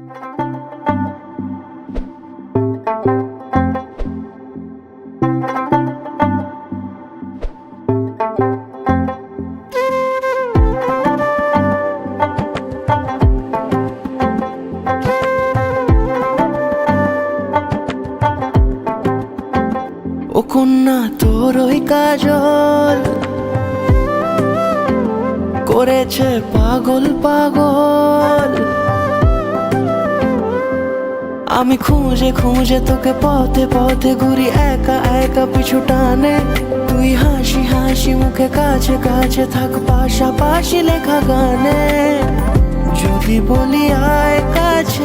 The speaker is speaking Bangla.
ও কন্যা তোর ওই কাজল করেছে পাগল পাগল। আমি খুঁজে খুঁজে তোকে পথে পথে ঘুরি একা একা পিছু টানে। তুই হাসি হাসি মুখে কাছে কাছে থাক পাশাপাশি লেখা গানে। যদি বলি আয় কাছে